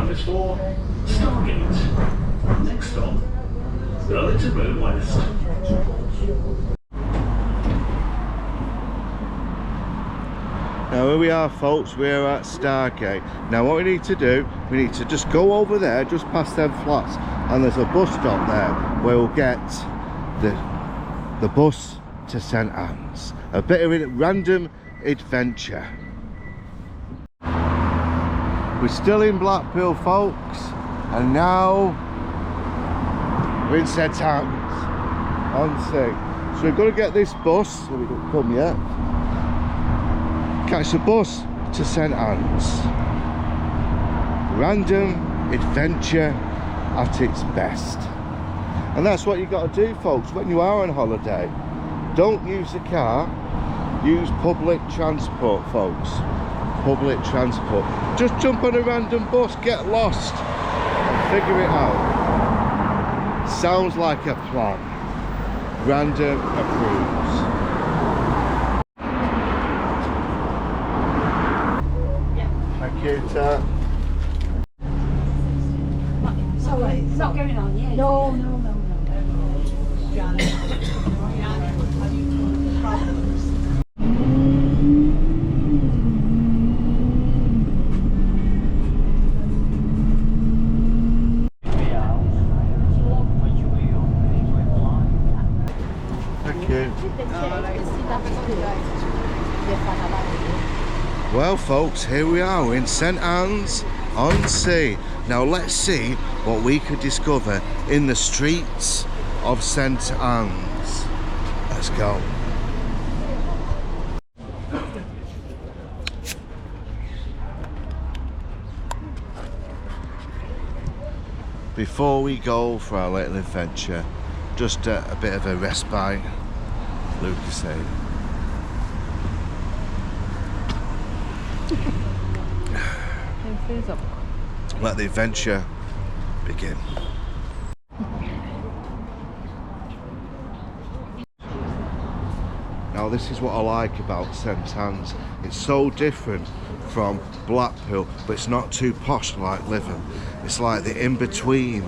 up is for Stargate. Next stop, Burlington Road West. Now here we are, folks, we're at Stargate. Now what we need to do, we need to just go over there, just past them flats, and there's a bus stop there where we'll get the bus to St Anne's. A bit of a random adventure. We're still in Blackpool, folks, and now we're in St Anne's on sea. So we're going to get this bus, so we don't come yet. Catch the bus to St Anne's. Random adventure at its best. And that's what you got to do, folks, when you are on holiday. Don't use the car, use public transport, folks. Public transport. Just jump on a random bus, get lost, and figure it out. Sounds like a plan. Random approves. Computer. Sorry, it's not going on yet. No. Thank you. Well, folks, here we are in St Anne's on Sea. Now let's see what we could discover in the streets of St Anne's. Let's go. Before we go for our little adventure, just a bit of a respite, Lucas said. Let the adventure begin. Now this is what I like about St Anne's. It's so different from Blackpool, but it's not too posh like Living. It's like the in-between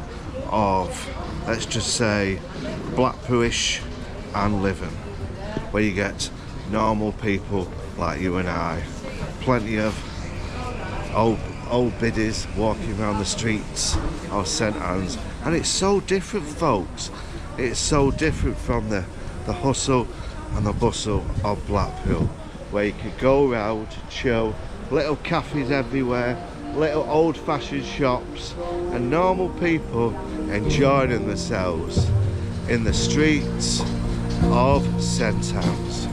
of, let's just say, Blackpoolish and Living, where you get normal people like you and I. Plenty of old biddies walking around the streets of St Anne's, and it's so different, folks. It's so different from the hustle and the bustle of Blackpool, where you could go around, chill, little cafes everywhere, little old-fashioned shops, and normal people enjoying themselves in the streets of St Anne's.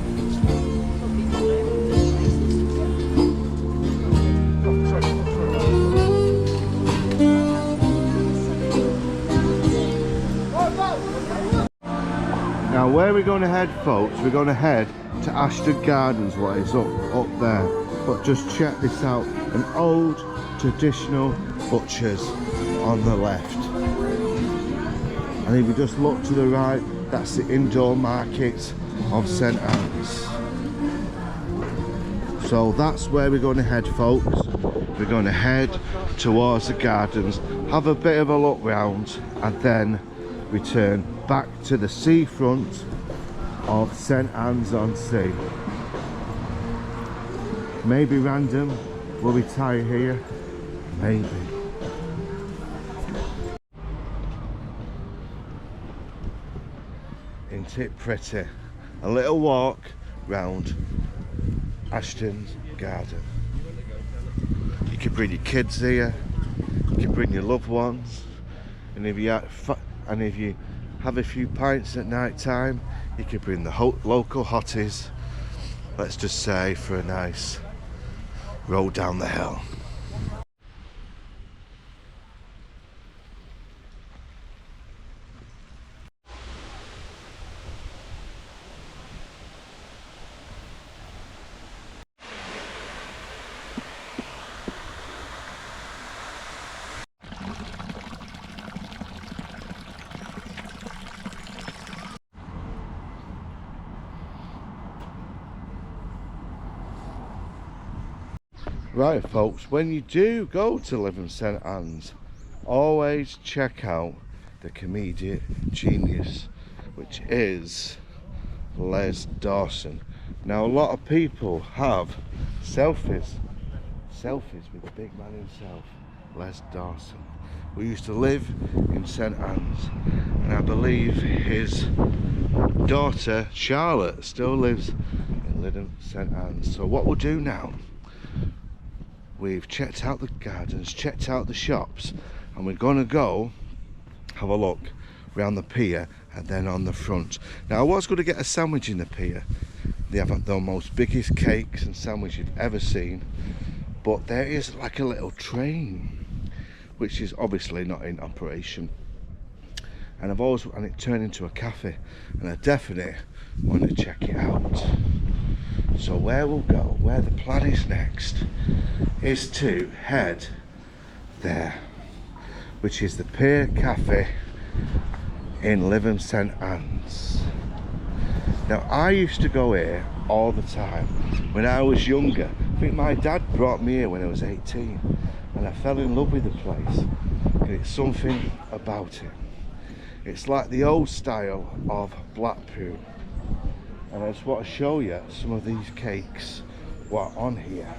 Now where we're going to head, folks, we're going to head to Ashton Gardens, what is up there. But just check this out, an old traditional butcher's on the left. And if you just look to the right, that's the indoor market of St Anne's. So that's where we're going to head, folks. We're going to head towards the gardens, have a bit of a look round, and then return back to the seafront of St Anne's on Sea. Maybe random, will we tie here? Maybe. Isn't it pretty? A little walk round Ashton's garden. You could bring your kids here, you could bring your loved ones, and if you have a few pints at night time, you could bring the local hotties, let's just say, for a nice roll down the hill. Right folks, when you do go to Lytham St Anne's, always check out the comedic genius, which is Les Dawson. Now a lot of people have selfies with the big man himself, Les Dawson. We used to live in St Anne's, and I believe his daughter Charlotte still lives in Lytham St Anne's. So what we'll do now, we've checked out the gardens, checked out the shops, and we're gonna go have a look around the pier and then on the front. Now I was going to get a sandwich in the pier. They have the most biggest cakes and sandwich you've ever seen, but there is like a little train which is obviously not in operation, and it turned into a cafe, and I definitely want to check it out. So where we'll go, where the plan is next, is to head there, which is the Pier Cafe in Lytham St Anne's. Now I used to go here all the time when I was younger. I think my dad brought me here when I was 18, and I fell in love with the place. And it's something about it. It's like the old style of Blackpool. And I just want to show you some of these cakes what are on here.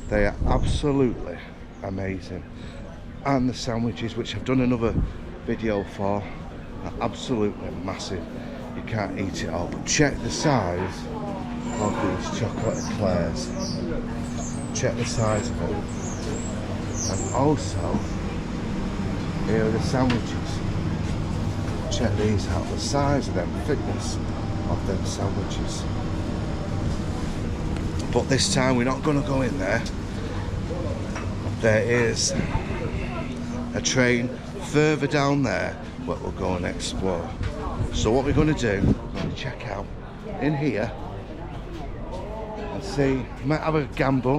They are absolutely amazing. And the sandwiches, which I've done another video for, are absolutely massive. You can't eat it all, but check the size of these chocolate eclairs. Check the size of it. And also, here are the sandwiches. Check these out, the size of them, thickness of them sandwiches. But this time we're not going to go in there. There is a train further down there what we'll go and explore. So what we're going to do, we're going to check out in here and see, might have a gamble.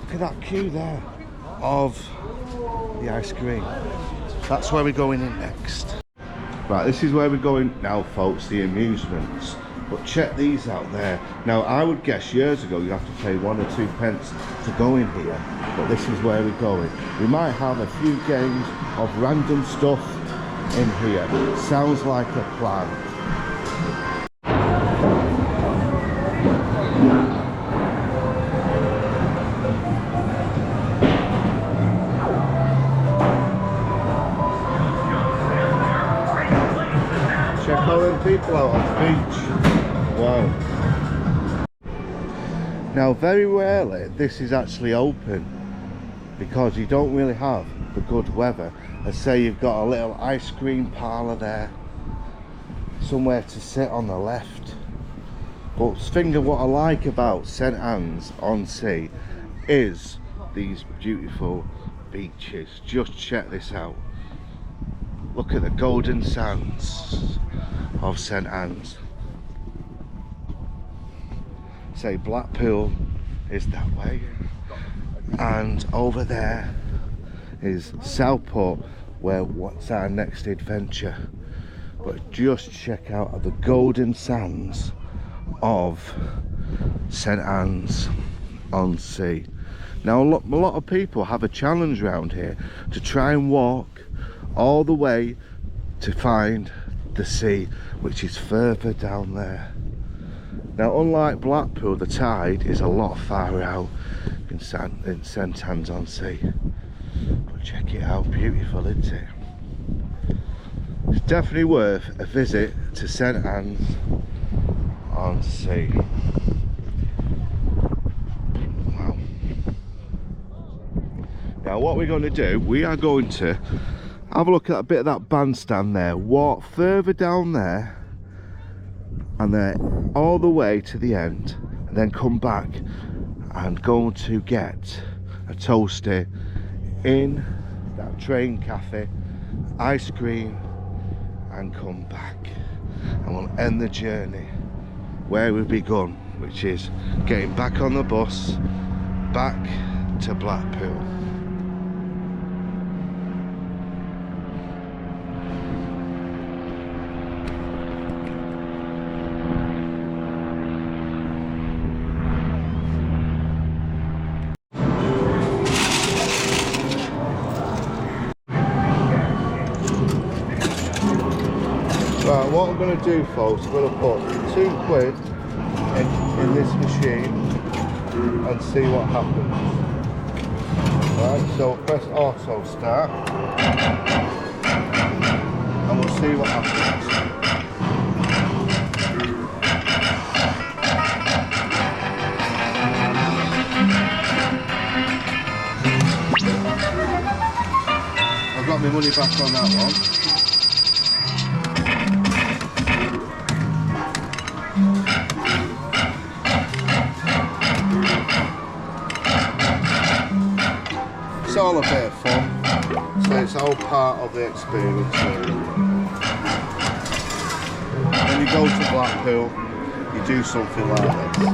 Look at that queue there of the ice cream. That's where we're going in next. Right, this is where we're going now folks, the amusements. But check these out there. Now I would guess years ago you have to pay 1 or 2 pence to go in here, but this is where we're going. We might have a few games of random stuff in here. Sounds like a plan. Check all them people out on the beach. Wow. Now very rarely this is actually open, because you don't really have the good weather. Let's say you've got a little ice cream parlour there, somewhere to sit on the left. But think of what I like about St Anne's on Sea is these beautiful beaches. Just check this out. Look at the golden sands of St Anne's. Say Blackpool is that way, and over there is Southport, where what's our next adventure. But just check out the golden sands of St Anne's on Sea. Now a lot of people have a challenge around here to try and walk all the way to find the sea, which is further down there. Now unlike Blackpool, the tide is a lot farther out in St Anne's on Sea. But check it out, beautiful, isn't it? It's definitely worth a visit to St Anne's on Sea. Wow. Now what we're going to do, we are going to have a look at a bit of that bandstand there, walk further down there, and then all the way to the end, and then come back and go to get a toasty in that train cafe, ice cream, and come back, and we'll end the journey where we've begun, which is getting back on the bus back to Blackpool. what I'm going to do, folks, I'm going to put £2 in this machine and see what happens. Right, so press auto start and we'll see what happens. I've got my money back on that one. It's all a bit of fun, so it's all part of the experience. When you go to Blackpool, you do something like this.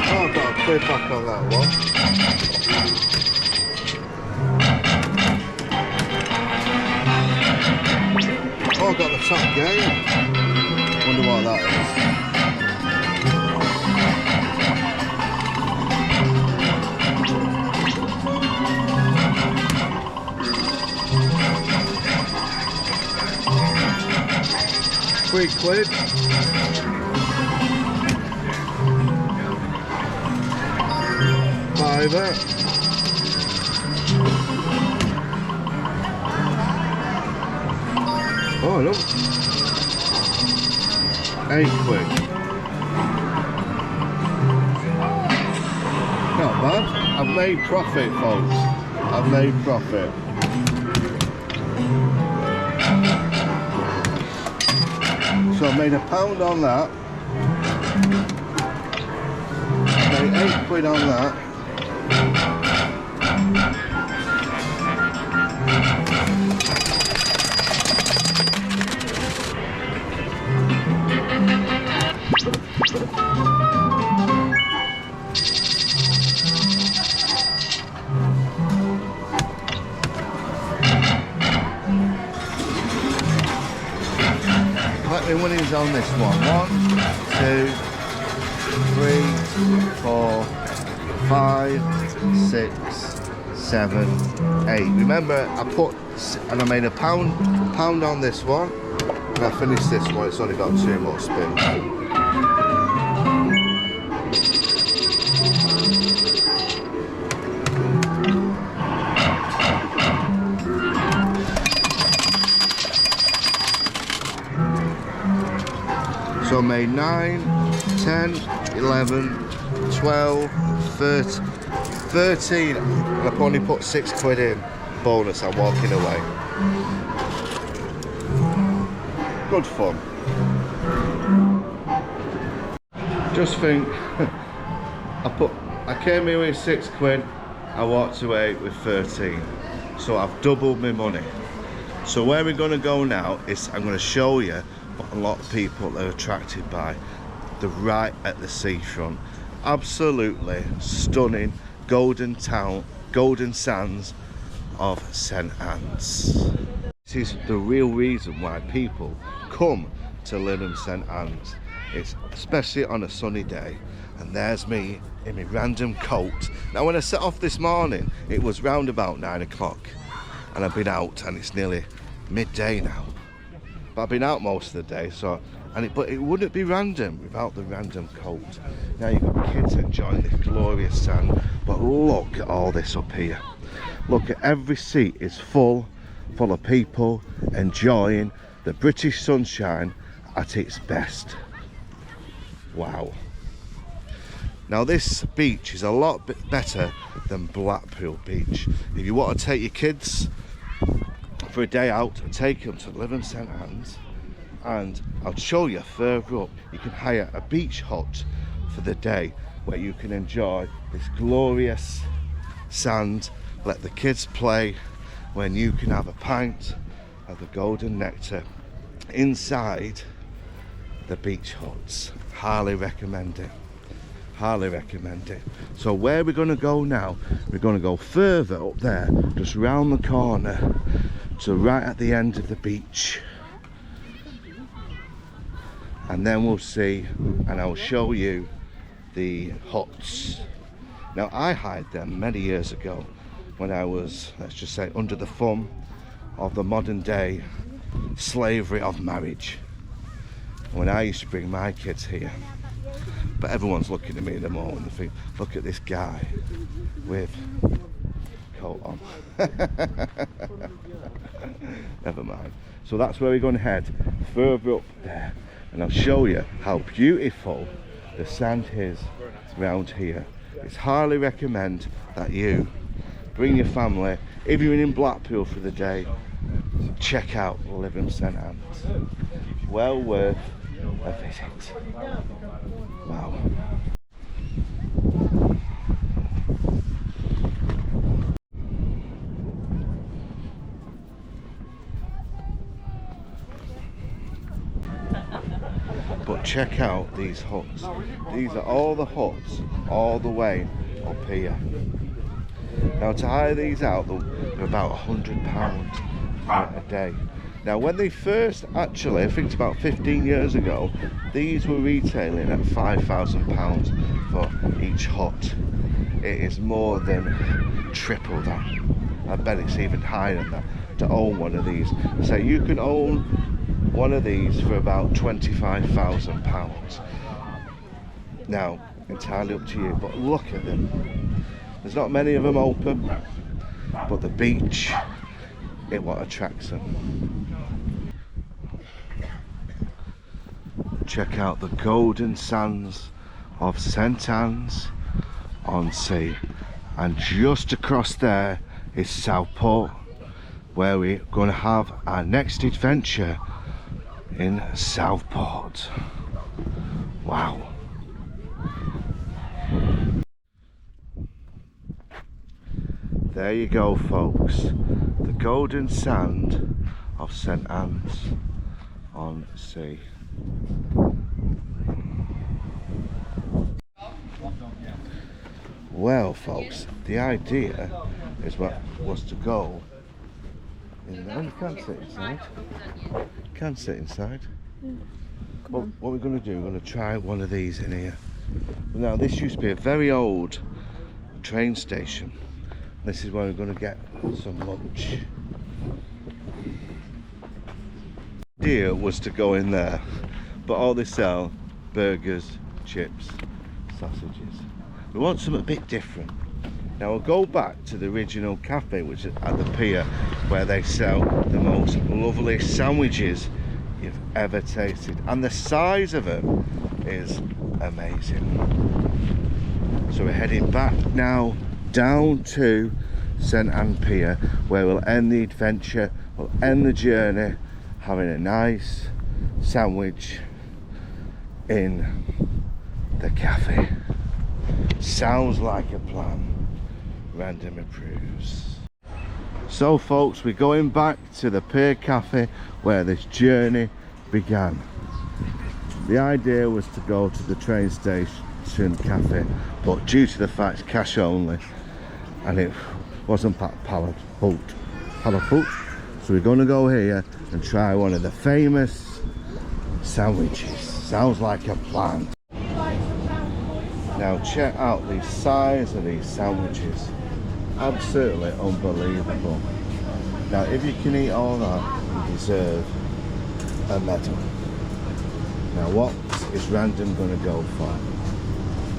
Oh, I've got a quid back on that one. Oh, I've got the top game. Wonder what that is. £3. £5. Oh, look. £8. Not bad. I've made profit, folks. I've made profit. So I made £1 on that. I made £8 on that. My winnings on this one. 1, 2, 3, 4, 5, 6, 7, 8. Remember, I made £1 on this one, and I finished this one. It's only got 2 more spins. So I made 9, 10, 11, 12, 13, and I've only put £6 in. Bonus, I'm walking away. Good fun. Just think, I came here with £6, I walked away with 13. So I've doubled my money. So where we're going to go now is I'm going to show you what a lot of people are attracted by. The right at the seafront. Absolutely stunning golden town, golden sands of St Anne's. This is the real reason why people come to Lytham St Anne's. It's especially on a sunny day, and there's me in my random coat. Now when I set off this morning, it was round about 9 o'clock, and I've been out and it's nearly midday now. But I've been out most of the day, so but it wouldn't be random without the random coat. Now you've got kids enjoying this glorious sand, but look at all this up here. Look at every seat is full of people enjoying the British sunshine at its best. Wow. Now this beach is a lot better than Blackpool Beach. If you want to take your kids for a day out, take them to Lytham St Anne's, and I'll show you further up. You can hire a beach hut for the day where you can enjoy this glorious sand, let the kids play, when you can have a pint of the golden nectar inside the beach huts. Highly recommend it. Highly recommend it. So where we're going to go now, we're going to go further up there, just round the corner to right at the end of the beach. and then we'll see, and I'll show you the huts. Now I hired them many years ago when I was, let's just say, under the thumb of the modern day slavery of marriage, when I used to bring my kids here. But everyone's looking at me at the moment and think, look at this guy with coat on. Never mind. So that's where we're going to head, further up there, and I'll show you how beautiful the sand is around here. It's highly recommend that you bring your family, if you're in Blackpool for the day, check out Living St Anne's. Well worth a visit. Wow. But check out these huts. These are all the huts all the way up here. Now to hire these out, they're about £100 a day. Now when they first, actually I think it's about 15 years ago, these were retailing at £5,000 for each hut. It is more than triple that. I bet it's even higher than that to own one of these. So you can own one of these for about £25,000. Now, entirely up to you, but look at them. There's not many of them open, but the beach, it what attracts them. Check out the golden sands of St Anne's on Sea, and just across there is Southport, where we're going to have our next adventure in Southport. Wow. There you go, folks. The golden sand of St Anne's on Sea. Well, folks, the idea was to go in there. You can't sit inside. Can sit inside. What we're going to do, we're going to try one of these in here. Now this used to be a very old train station. This is where we're going to get some lunch. The idea was to go in there, but all they sell burgers, chips, sausages. We want something a bit different. Now we'll go back to the original cafe, which is at the Pier, where they sell the most lovely sandwiches you've ever tasted, and the size of them is amazing. So we're heading back now down to St Anne Pier, where we'll end the adventure, we'll end the journey having a nice sandwich in the cafe. Sounds like a plan. Random approves. So folks, we're going back to the Pier Cafe where this journey began. The idea was to go to the train station cafe, but due to the fact it's cash only and it wasn't pallet foot, so we're going to go here and try one of the famous sandwiches. Sounds like a plan. Now check out the size of these sandwiches. Absolutely unbelievable. Now if you can eat all that, you deserve a medal. Now what is Random going to go for?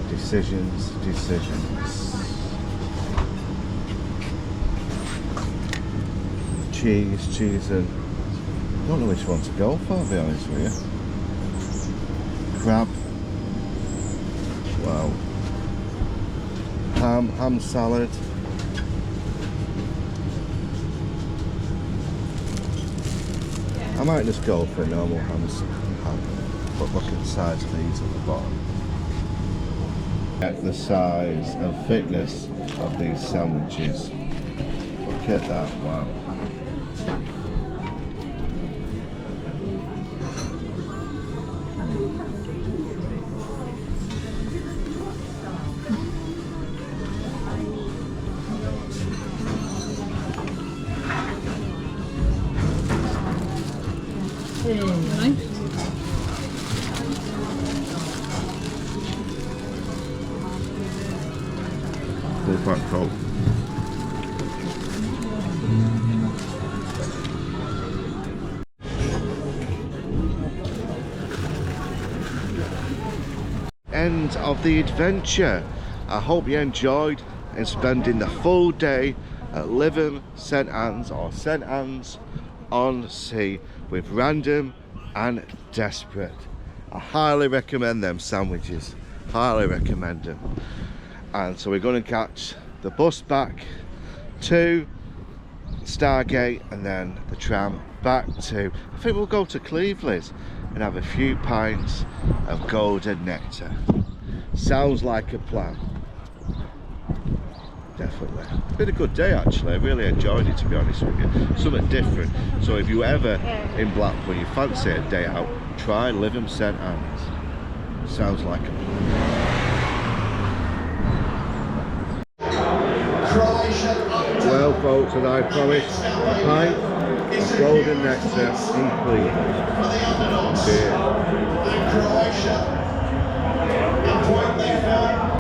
Decisions. Cheese and I don't know which one to go for, to be honest with you. Crab. Wow. Ham salad. I might just go for a normal ham, but look at the size of these at the bottom. Check the size and thickness of these sandwiches. Look at that, wow. Blackpool. End of the adventure. I hope you enjoyed in spending the full day at Lytham St Anne's or St Anne's on Sea with Random and Desperate. I highly recommend them sandwiches, highly recommend them. And so we're going to catch the bus back to Stargate and then the tram back to, I think we'll go to Cleveland's and have a few pints of golden nectar. Sounds like a plan. Definitely. It's been a good day actually, I really enjoyed it, to be honest with you. Something different. So if you're ever in Blackpool, you fancy a day out, try Lytham St Anne's. Sounds like a plan. Well folks, as I promised, a pint of golden nectar in Cleveland. Pier.